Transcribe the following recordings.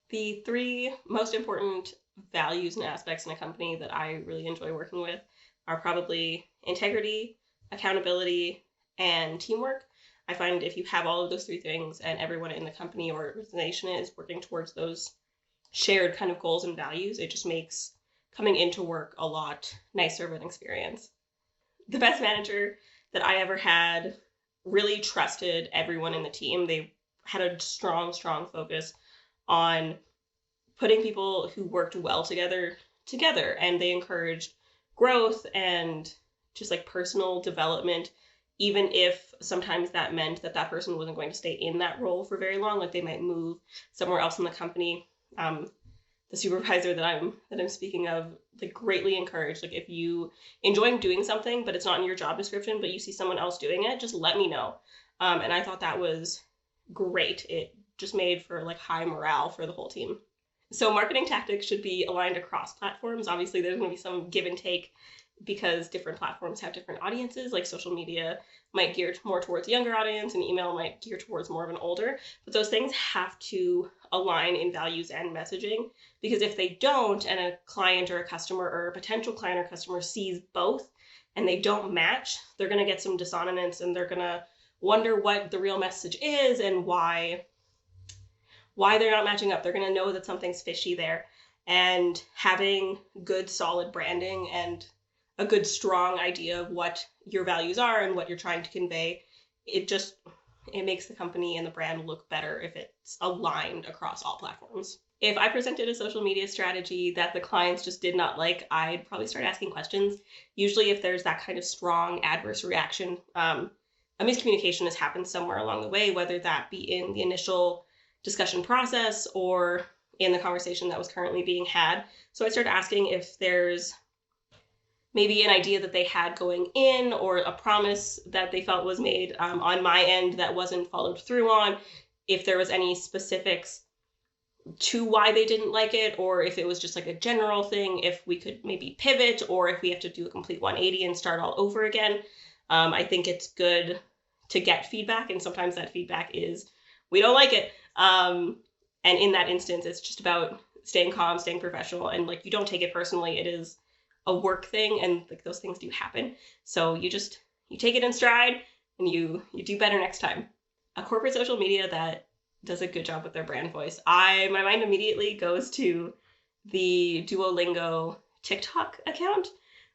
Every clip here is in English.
The three most important values and aspects in a company that I really enjoy working with are probably integrity, accountability, and teamwork. I find if you have all of those three things and everyone in the company or organization is working towards those shared kind of goals and values, it just makes coming into work a lot nicer of an experience. The best manager that I ever had really trusted everyone in the team. They had a strong focus on putting people who worked well together, and they encouraged growth and just like personal development, even if sometimes that meant that that person wasn't going to stay in that role for very long, like they might move somewhere else in the company. The supervisor that I'm speaking of, like, greatly encouraged, like, if you enjoy doing something but it's not in your job description but you see someone else doing it, just let me know. And I thought that was great. It just made for like high morale for the whole team. So marketing tactics should be aligned across platforms. Obviously, there's going to be some give and take because different platforms have different audiences. Like social media might gear more towards a younger audience, and email might gear towards more of an older. But those things have to align in values and messaging, because if they don't, and a client or a customer or a potential client or customer sees both and they don't match, they're going to get some dissonance and they're going to wonder what the real message is and why they're not matching up. They're going to know that something's fishy there. And having good, solid branding and a good, strong idea of what your values are and what you're trying to convey, it makes the company and the brand look better if it's aligned across all platforms. If I presented a social media strategy that the clients just did not like, I'd probably start asking questions. Usually if there's that kind of strong adverse reaction, a miscommunication has happened somewhere along the way, whether that be in the initial discussion process or in the conversation that was currently being had. So I started asking if there's maybe an idea that they had going in or a promise that they felt was made on my end that wasn't followed through on, if there was any specifics to why they didn't like it, or if it was just like a general thing, if we could maybe pivot, or if we have to do a complete 180 and start all over again. I think it's good to get feedback, and sometimes that feedback is, we don't like it. And in that instance, it's just about staying calm, staying professional, and like, you don't take it personally. It is a work thing, and like those things do happen. So you take it in stride and you do better next time. A corporate social media that does a good job with their brand voice, my mind immediately goes to the Duolingo TikTok account,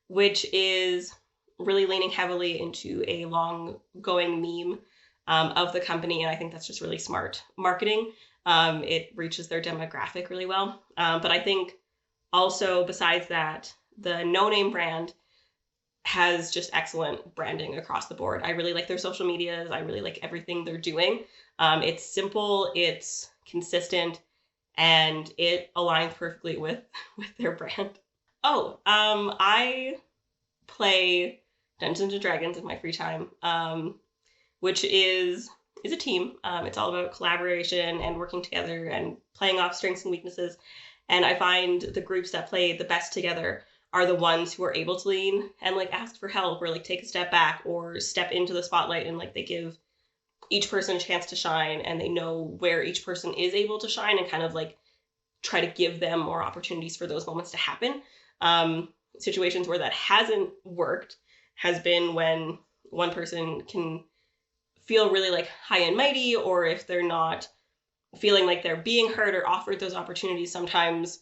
which is really leaning heavily into a long going meme of the company. And I think that's just really smart marketing. It reaches their demographic really well. But I think also, besides that, the No Name brand has just excellent branding across the board. I really like their social medias. I really like everything they're doing. It's simple, it's consistent, and it aligns perfectly with their brand. I play Dungeons and Dragons in my free time, which is a team. It's all about collaboration and working together and playing off strengths and weaknesses. And I find the groups that play the best together are the ones who are able to lean and like ask for help, or like take a step back or step into the spotlight, and like they give each person a chance to shine, and they know where each person is able to shine and kind of like try to give them more opportunities for those moments to happen. Situations where that hasn't worked has been when one person can feel really like high and mighty, or if they're not feeling like they're being heard or offered those opportunities, sometimes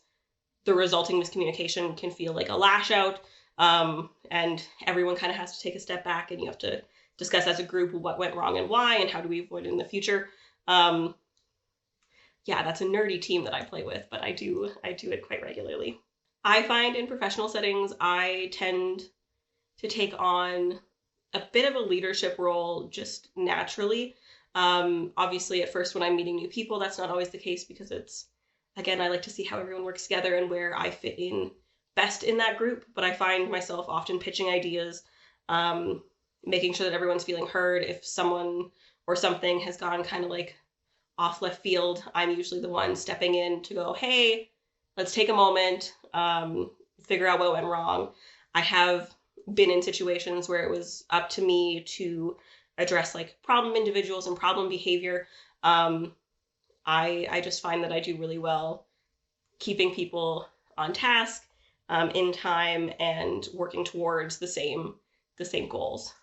the resulting miscommunication can feel like a lash out. And everyone kind of has to take a step back, and you have to discuss as a group what went wrong and why, and how do we avoid it in the future. That's a nerdy team that I play with, but I do it quite regularly. I find in professional settings, I tend to take on a bit of a leadership role just naturally. Obviously, at first when I'm meeting new people, that's not always the case, because I like to see how everyone works together and where I fit in best in that group. But I find myself often pitching ideas, making sure that everyone's feeling heard. If someone or something has gone kind of like off left field, I'm usually the one stepping in to go, hey, let's take a moment, figure out what went wrong. I have been in situations where it was up to me to address like problem individuals and problem behavior. I just find that I do really well keeping people on task, in time, and working towards the same goals.